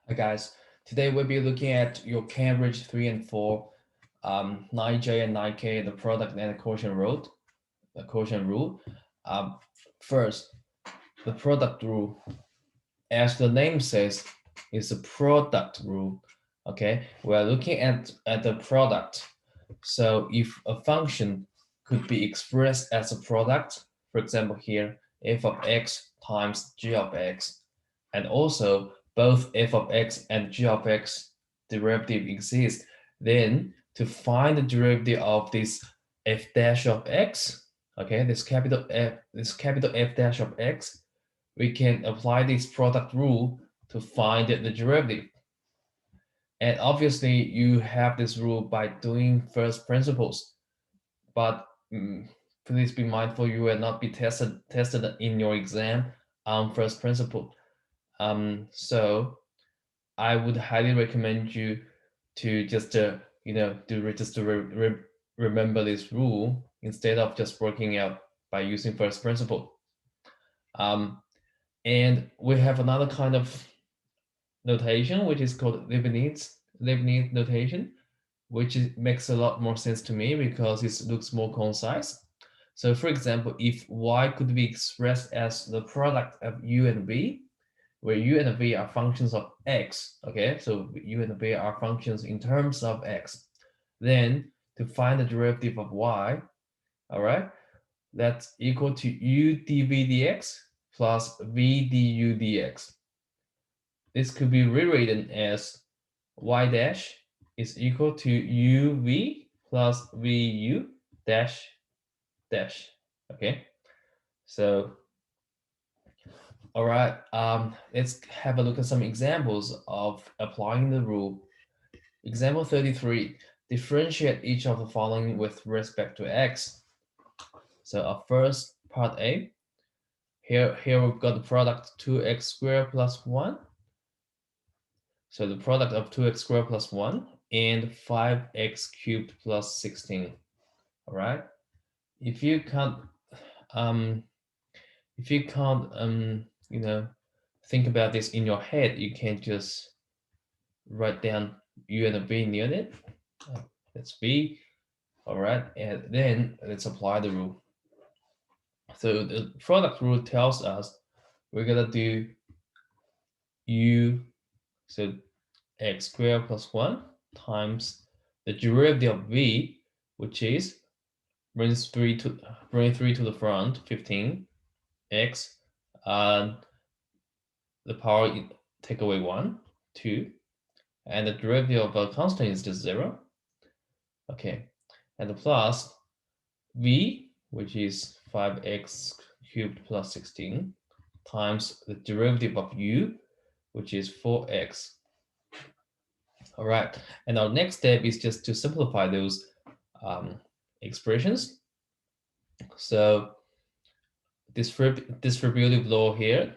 Hi guys, today we'll be looking at your Cambridge 3 and 4, 9J and 9K, the product and the quotient rule. The quotient rule. Um, First, the product rule, as the name says, is a product rule. Okay, we're looking at the product. So if a function could be expressed as a product, for example here, f of x times g of x, and also both f of x and g of x derivative exist, then to find the derivative of this f dash of x, okay, this capital F dash of x, we can apply this product rule to find the derivative. And obviously, you have this rule by doing first principles, but please be mindful you will not be tested in your exam on first principle. So I would highly recommend you to just remember this rule instead of just working out by using first principle. Um, and we have another kind of notation which is called Leibniz notation, which makes a lot more sense to me because it looks more concise. So, for example, if y could be expressed as the product of u and v, where u and v are functions of x, okay, so u and v are functions in terms of x, then to find the derivative of y, all right, that's equal to u dv dx plus v du dx. This could be rewritten as y dash is equal to uv plus vu dash dash. Okay, so all right, let's have a look at some examples of applying the rule. Example 33, differentiate each of the following with respect to x. So our first part A, here we've got the product 2x squared plus 1. So the product of 2x squared plus 1 and 5x cubed plus 16. All right. If you can't um if you can't think about this in your head, you can just write down u and a v near it. That's b. All right, and then let's apply the rule. So the product rule tells us we're gonna do u, so x squared plus 1 times the derivative of v, which is bring 3 to the front, 15 x, and the power, take away 1, 2, and the derivative of a constant is just 0. Okay, and the plus v, which is 5x cubed plus 16, times the derivative of u, which is 4x. All right, and our next step is just to simplify those expressions. So distributive law here,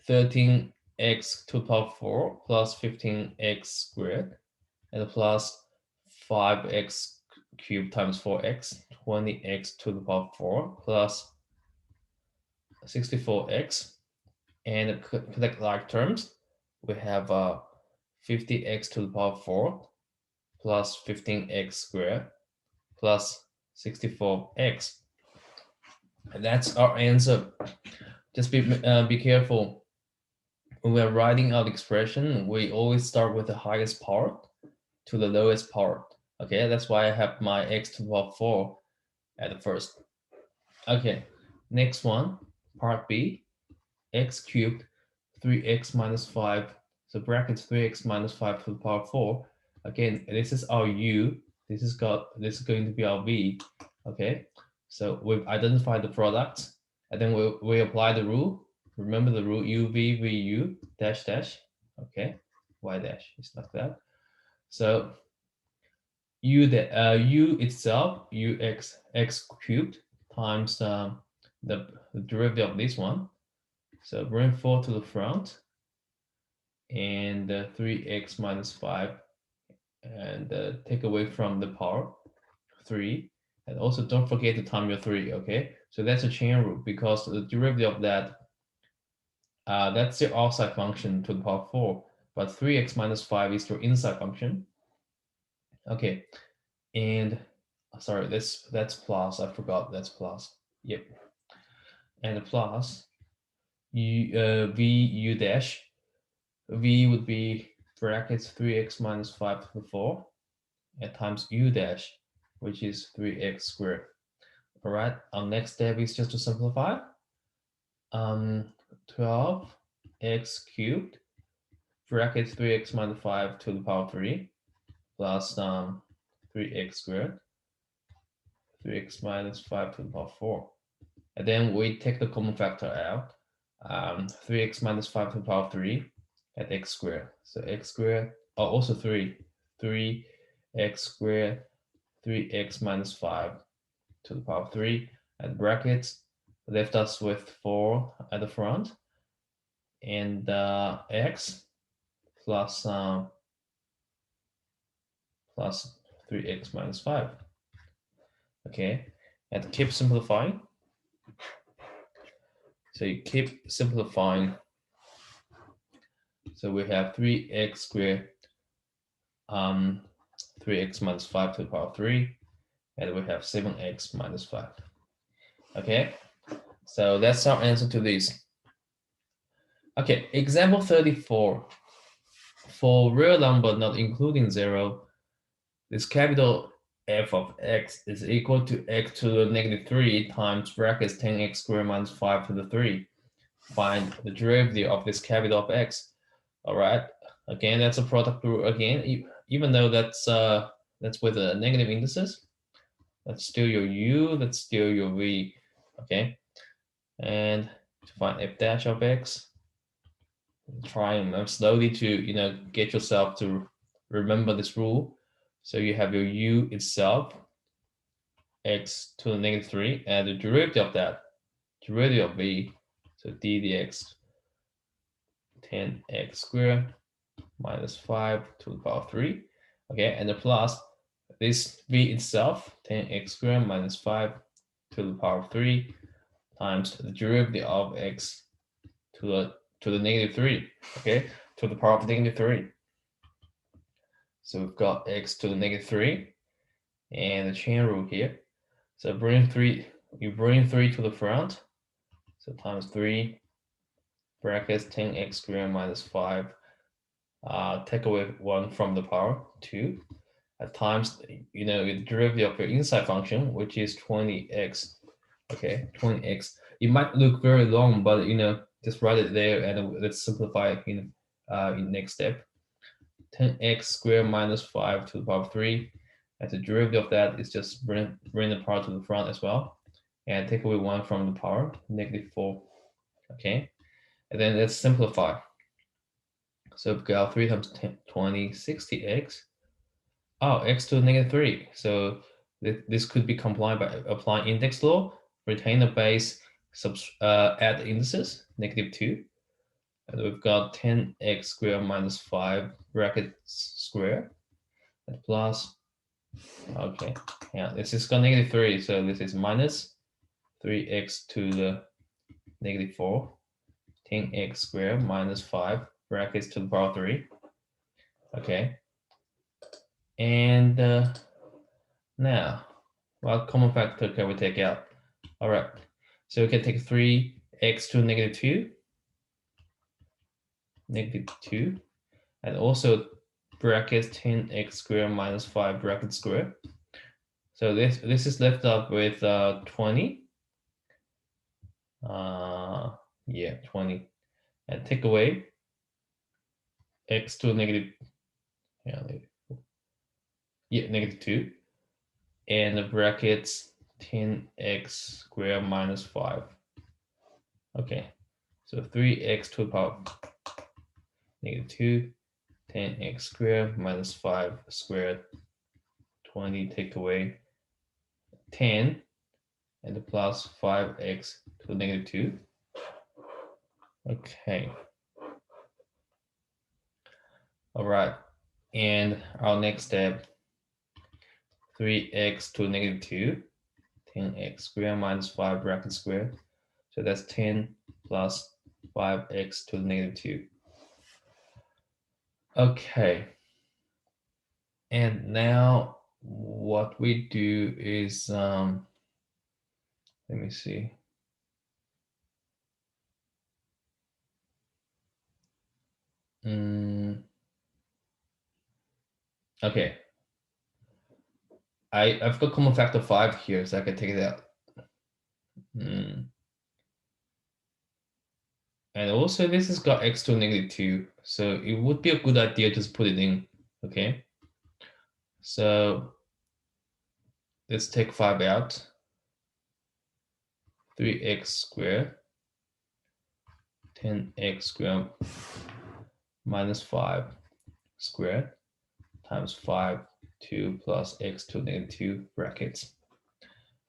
13x to the power 4 plus 15x squared, and plus 5x cubed times 4x, 20x to the power 4 plus 64x. And collect like terms, we have 50x to the power 4 plus 15x squared plus 64x. And that's our answer. Just be careful. When we're writing out expression, we always start with the highest part to the lowest part. Okay, that's why I have my x to the power 4 at the first. Okay, next one, part B, x cubed 3x minus 5, so brackets 3x minus 5 to the power 4. Again, this is our u, this is going to be our v. Okay, so we've identified the product, and then we apply the rule. Remember the rule u v v u dash dash. Okay, y dash is like that. So u itself, x cubed times the derivative of this one. So bring 4 to the front, and 3x minus 5, and take away from the power 3. And also don't forget to time your 3, okay? So that's a chain rule because the derivative of that, that's the outside function to the power 4. but 3x minus 5 is your inside function. Okay, and sorry, that's plus. I forgot that's plus. Yep, and plus v u dash. V would be brackets 3x minus 5 to the 4 and times u dash, which is 3x squared. All right, our next step is just to simplify. 12x cubed brackets 3x minus 5 to the power 3 plus 3x squared, 3x minus 5 to the power 4. And then we take the common factor out. 3x minus 5 to the power 3 at x squared. So x squared, also 3x squared, 3x minus 5 to the power 3 at brackets left us with 4 at the front, and x plus 3x minus 5. Okay, and keep simplifying. So you keep simplifying. So we have 3x squared, 3x minus 5 to the power 3, and we have 7x minus 5. Okay, so that's our answer to this. Okay, example 34. For real number not including 0, this capital F of x is equal to x to the negative 3 times brackets 10x squared minus 5 to the 3. Find the derivative of this capital of x. All right, again, that's a product rule again, even though that's with a negative indices. That's still your u, that's still your v. Okay, and to find f dash of x, try slowly to get yourself to remember this rule. So you have your u itself, x to the negative 3, and the derivative of that, derivative of v, so d dx 10x squared minus 5 to the power 3. Okay, and the plus this v itself, 10x squared minus 5 to the power 3 times the derivative of x to the negative 3. Okay, to the power of negative 3. So we've got x to the negative 3 and the chain rule here. So you bring 3 to the front. So times 3 brackets 10x squared minus 5. Take away 1 from the power 2. At times, the derivative of your inside function, which is 20x. Okay, 20x. It might look very long, but just write it there, and let's simplify it in next step. 10x squared minus 5 to the power 3. And the derivative of that is just bring the power to the front as well, and take away 1 from the power, negative 4. Okay, and then let's simplify. So we've got 3 times 10, 20, 60x. Oh, x to the negative 3. So this could be complied by applying index law, retain the base, add the indices, negative 2. And we've got 10x squared minus 5 brackets square, and plus, okay, yeah, this is got negative 3, so this is minus 3x to the negative 4, 10x squared minus 5 brackets to the power 3. Okay, and now what common factor can we take out? All right, so we can take 3x to negative 2, and also brackets 10x squared minus 5 bracket square. So this is left up with 20. Yeah, 20, and take away x to negative, negative 2, and the brackets 10x squared minus 5. Okay, so 3x to the power negative 2, 10x squared minus 5 squared, 20, take away 10, and the plus 5x to the negative 2. Okay. All right, and our next step, 3x to the negative 2, 10x squared minus 5 bracket square. So that's 10 plus 5x to the negative 2. Okay. And now what we do is, let me see. Okay. I've got common factor 5 here, so I can take it out. And also this has got x to -2, so it would be a good idea to just put it in, okay? So let's take 5 out. 3x squared, 10x squared minus 5 squared times 5, 2 plus x to -2 brackets.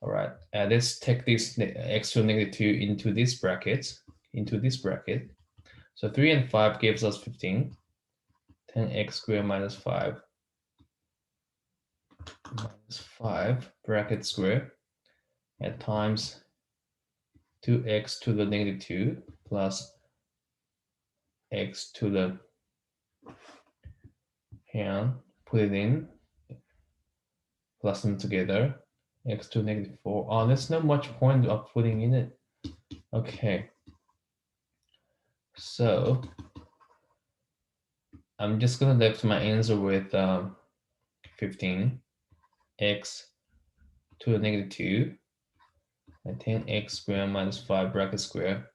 All right, and let's take this x to -2 into this bracket, So 3 and 5 gives us 15. 10x squared minus 5 bracket square at times 2x to the -2 plus x to the hand, put it in, plus them together, x to -4. Oh, there's not much point of putting in it. Okay. So I'm just gonna left my answer with 15 x to the -2 and 10x squared minus 5 bracket square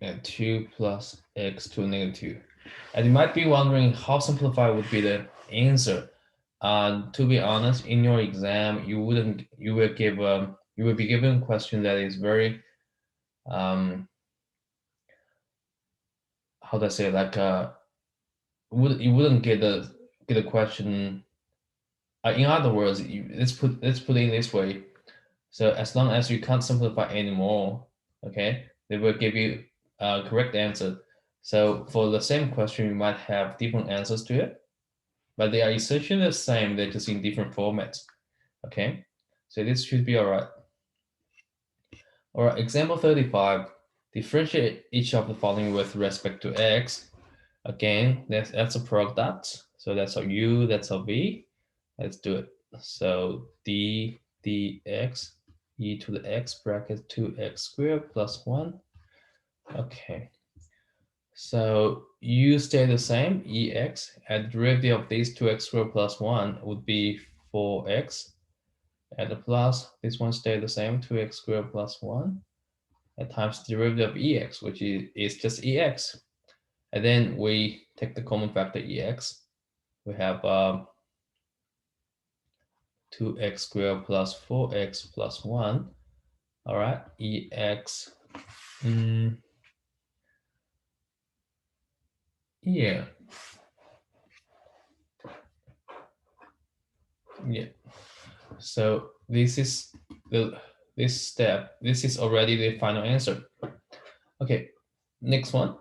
and 2 plus x to the -2. And you might be wondering how simplified would be the answer. To be honest, in your exam, you will be given a question that is very how do I say, like you wouldn't get a question. In other words, let's put it in this way. So as long as you can't simplify anymore, okay, they will give you a correct answer. So for the same question, you might have different answers to it, but they are essentially the same. They're just in different formats. Okay, so this should be all right. All right, example 35. Differentiate each of the following with respect to x. Again, that's a product. So that's our u, that's our v. Let's do it. So d dx e to the x bracket 2x squared plus 1. Okay. So u stay the same, ex, and the derivative of these 2x squared plus 1 would be 4x. And the plus, this one stay the same, 2x squared plus 1. And times the derivative of ex, which is just ex. And then we take the common factor ex. We have 2x squared plus 4x plus 1. All right, ex. Yeah. Yeah. So this is this step. This is already the final answer. Okay, next one.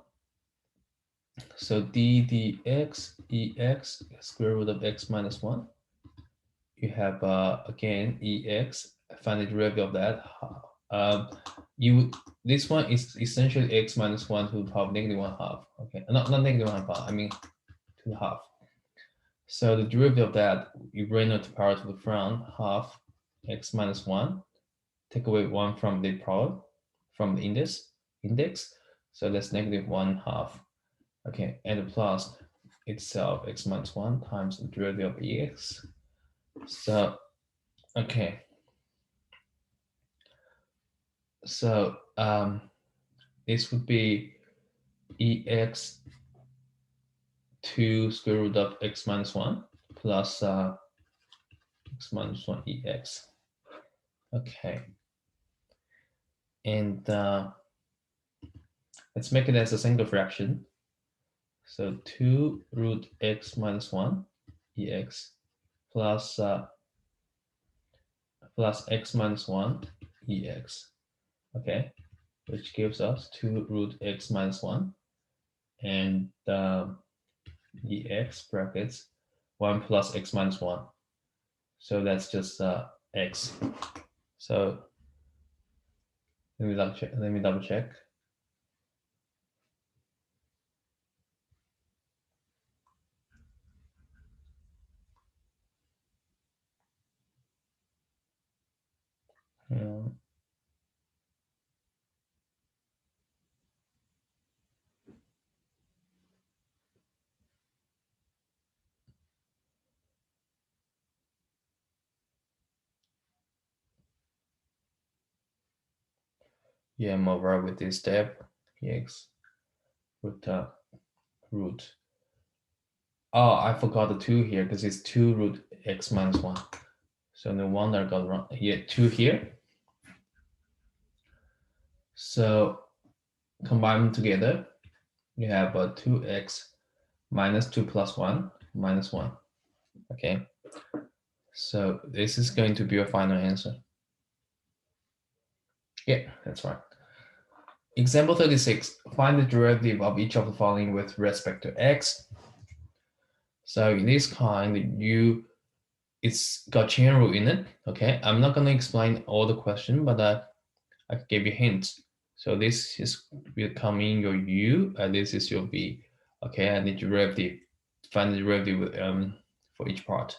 So d dx ex square root of x minus 1. You have again ex. Find the derivative of that. This one is essentially x minus 1 to the power of -1/2. Okay, not -1/2. I mean 2/2. So the derivative of that, you bring it to the power to the front, half x minus 1. Take away 1 from the power, from the index. So that's -1/2. Okay, and the plus itself, x minus 1 times the derivative of ex. So, okay. So this would be ex 2 square root of x minus 1 plus x minus 1 ex. Okay. And let's make it as a single fraction. So 2 root x minus 1 ex plus x minus 1 ex. Okay, which gives us 2 root x minus 1 and ex brackets 1 plus x minus 1. So that's just x. So let me double check. Yeah. Yeah, I'm over with this step. X root. Oh, I forgot the 2 here because it's 2 root x minus 1. So no wonder I got wrong. Yeah, 2 here. So combine them together. You have a 2x minus 2 plus 1 minus 1. Okay. So this is going to be your final answer. Yeah, that's right. Example 36. Find the derivative of each of the following with respect to x. So in this kind, it's got chain rule in it. Okay, I'm not going to explain all the question, but I gave you hints. So this is becoming your u, and this is your v. Okay, and the derivative, find the derivative for each part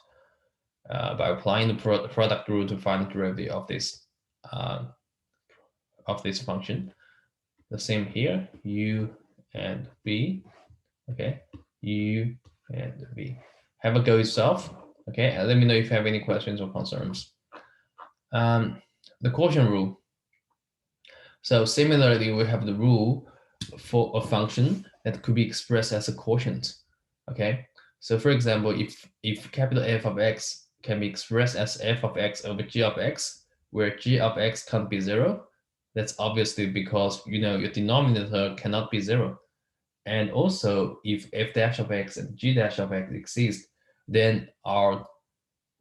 by applying the product rule to find the derivative of this function. The same here, u and v. Okay, u and v. Have a go yourself. Okay, and let me know if you have any questions or concerns. The quotient rule. So similarly, we have the rule for a function that could be expressed as a quotient. Okay, so for example, if capital F of x can be expressed as f of x over g of x, where g of x can't be 0, that's obviously because your denominator cannot be 0. And also, if f dash of x and g dash of x exist, then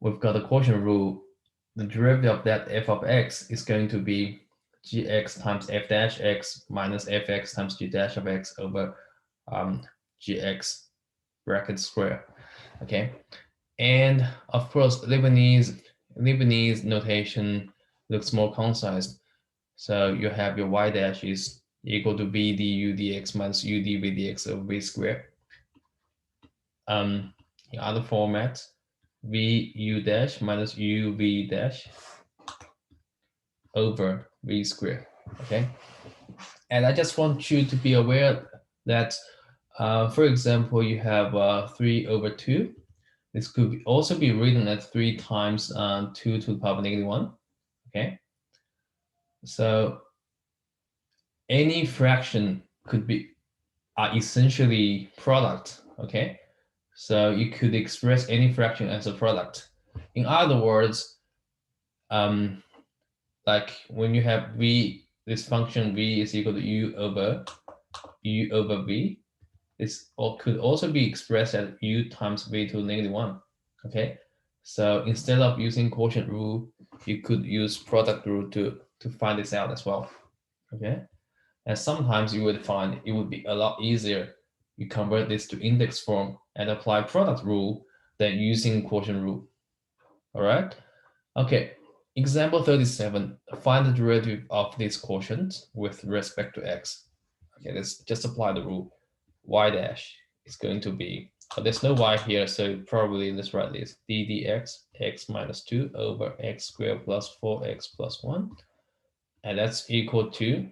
we've got a quotient rule. The derivative of that f of x is going to be gx times f dash x minus fx times g dash of x over gx bracket square. Okay, and of course Leibniz notation looks more concise. So you have your y dash is equal to b du dx minus u dv dx over v squared. In other formats, v u dash minus u v dash over v squared. Okay, and I just want you to be aware that, for example, you have 3 over 2. This could also be written as 3 times 2 to the power of -1. Okay, so any fraction could be essentially product. Okay, so you could express any fraction as a product. In other words, like when you have v, this function v is equal to u over v, this could also be expressed as u times v to the -1. Okay, so instead of using quotient rule, you could use product rule to find this out as well. Okay, and sometimes you would find it would be a lot easier you convert this to index form and apply product rule than using quotient rule. All right. Okay. Example 37. Find the derivative of this quotient with respect to x. Okay, let's just apply the rule. Y dash is going to be, there's no y here, so probably let's write this. d dx x minus 2 over x squared plus 4x plus 1. And that's equal to,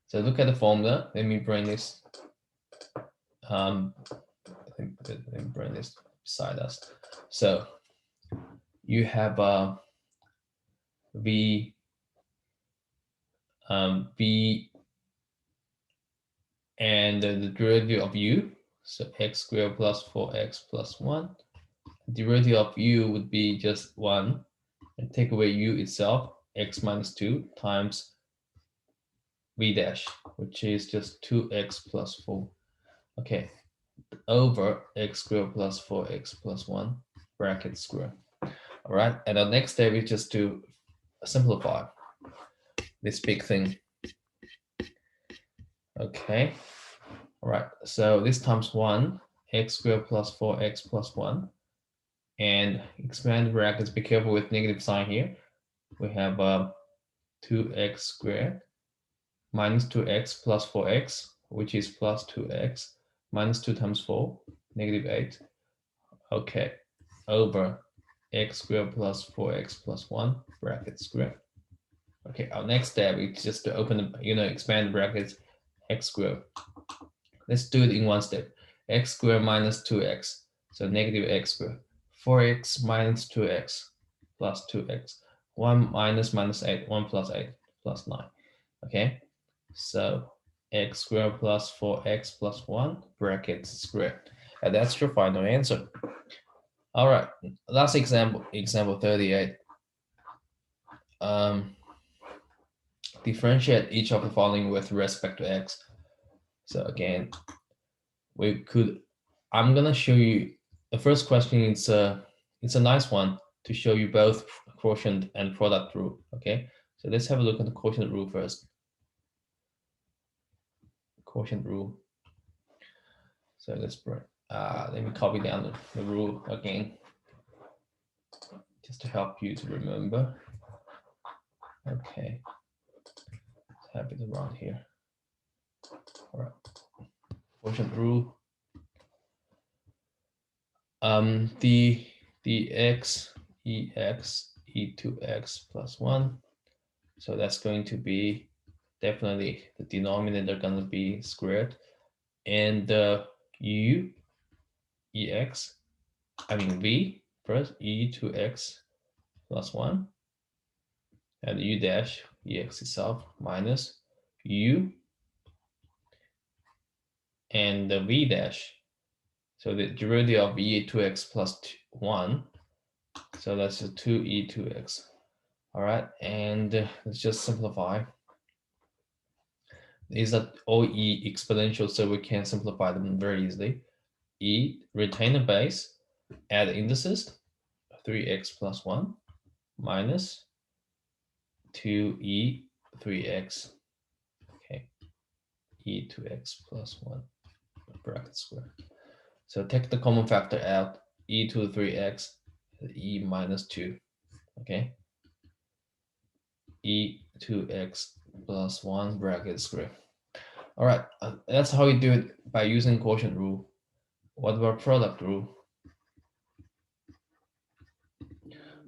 so look at the formula. Let me bring this, let me bring this beside us. So you have v and the derivative of u, so x squared plus 4x plus 1. Derivative of u would be just 1, and take away u itself, x minus 2 times v dash, which is just 2x plus 4. Okay, over x squared plus 4x plus 1 bracket square. All right, and the next step is just to simplify this big thing. Okay, all right, so this times 1, x squared plus 4x plus 1, and expand the brackets. Be careful with negative sign here. We have 2x squared minus 2x plus 4x, which is plus 2x, minus 2 times 4, negative 8. Okay, over x squared plus 4x plus 1 bracket square. Okay, our next step is just to open the, expand the brackets x squared. Let's do it in one step. X squared minus 2x, so negative x squared. 4x minus 2x plus 2x. 1 minus 8, 1 plus 8 plus 9. Okay, so x squared plus 4x plus 1 brackets squared. And that's your final answer. All right, last example, example 38. Differentiate each of the following with respect to x. So again, I'm gonna show you the first question. It's a nice one to show you both quotient and product rule. Okay, so let's have a look at the quotient rule first. Quotient rule. So let me copy down the rule again, just to help you to remember. Okay, let's have it around here. All right, quotient rule. The x ex e2x plus 1. So that's going to be definitely the denominator going to be squared. And u ex, v first, e2x plus 1. And u dash ex itself minus u and the v dash. So the derivative of e2x plus 1. So that's just 2e2x. All right, and let's just simplify. These are all e exponential, so we can simplify them very easily. E, retain a base, add indices, 3x plus 1 minus 2e 3x. Okay, e 2x plus 1 bracket square. So take the common factor out, e to the 3x, e minus 2. Okay, e 2x plus 1 bracket square. All right, that's how you do it by using quotient rule. What about product rule?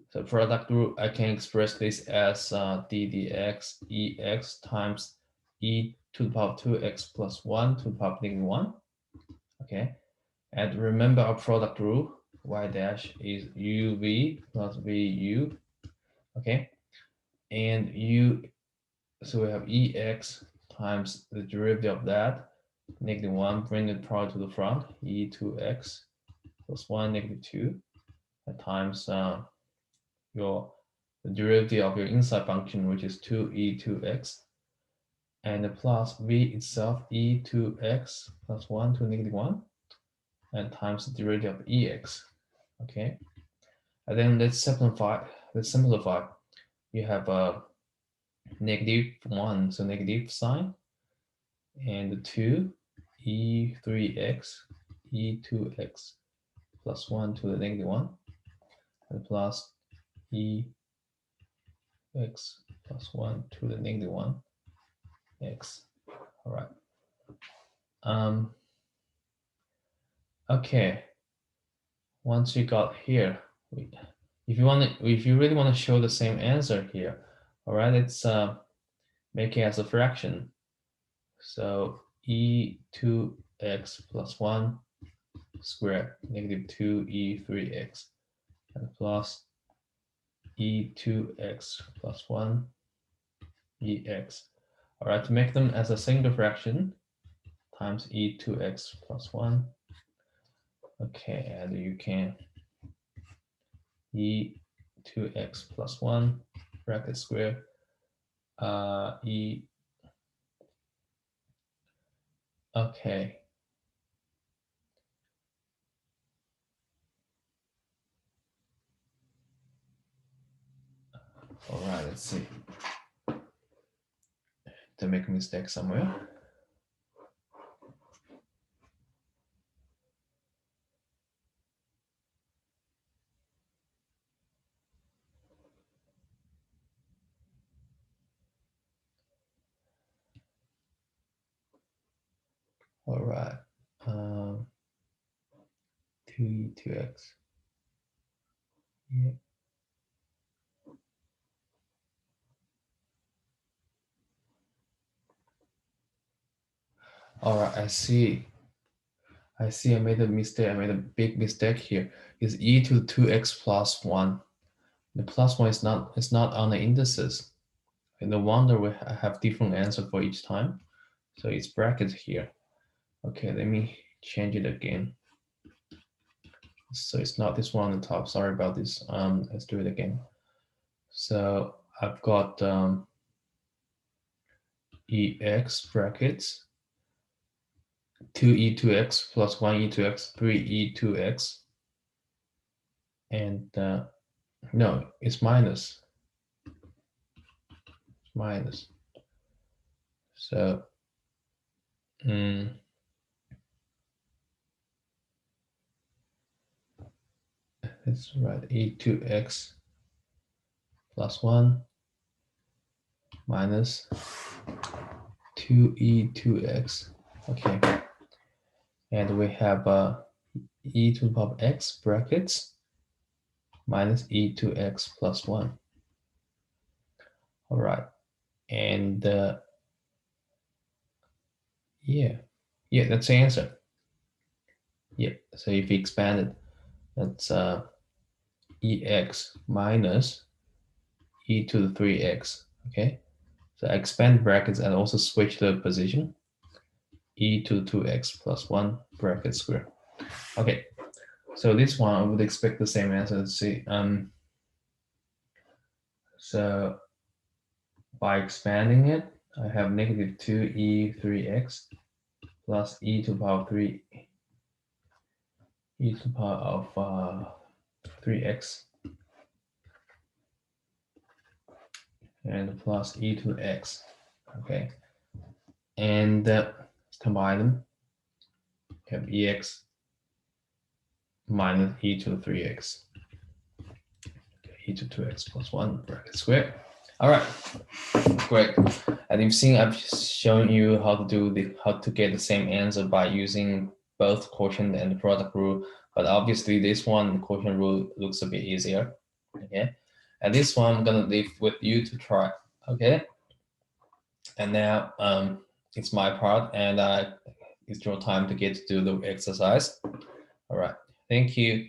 So product rule, I can express this as d dx ex times e to the power of 2x plus 1 to the power of negative 1. Okay, and remember our product rule, y dash is uv plus vu. Okay, and so we have ex times the derivative of that, negative 1, bring the power to the front, e2x plus 1, negative 2, times the derivative of your inside function, which is 2e2x, and the plus v itself, e2x plus 1 to negative 1, and times the derivative of ex. Okay, and then let's simplify. You have a negative 1, so negative sign, and 2 e3x e2x plus 1 to the negative 1, and plus e x plus 1 to the negative 1 x. All right. Okay. Once you got here, if you really want to show the same answer here, all right, let's make it as a fraction. So e2x plus 1 squared negative 2e3x and plus e2x plus 1 ex. All right, to make them as a single fraction, times e2x plus 1. Okay, and you can e2x plus 1 bracket square okay. All right, let's see. To make a mistake somewhere. All right. 2e2x. Yeah. All right, I see. I see I made a mistake. I made a big mistake here. It's e to the 2x plus 1. The plus 1 is not on the indices. And no wonder we have different answer for each time. So it's brackets here. Okay, let me change it again. So it's not this one on the top. Sorry about this. Let's do it again. So I've got ex brackets 2e2x plus 1e2x 3e2x, and no, it's minus. So that's right. E2x plus 1 minus 2e2x. Okay, and we have e to the power of x brackets minus e2x plus 1. All right, and yeah, that's the answer. Yeah, so if you expand it, that's ex minus e to the 3x. Okay, so I expand brackets and also switch the position. E to 2x plus 1 bracket square. Okay, so this one I would expect the same answer. Let's see. So by expanding it, I have negative 2e3x plus e to the power of 3 e to the power of 3x and plus e to the x. Okay, and combine them. You have ex minus e to the 3x. Okay, e to 2x plus 1 bracket square. All right, great. And you've seen I've shown you how to get the same answer by using both quotient and the product rule. But obviously this one, quotient rule, looks a bit easier. Okay, and this one I'm gonna leave with you to try. Okay, and now it's my part, and it's your time to get to do the exercise. All right, thank you.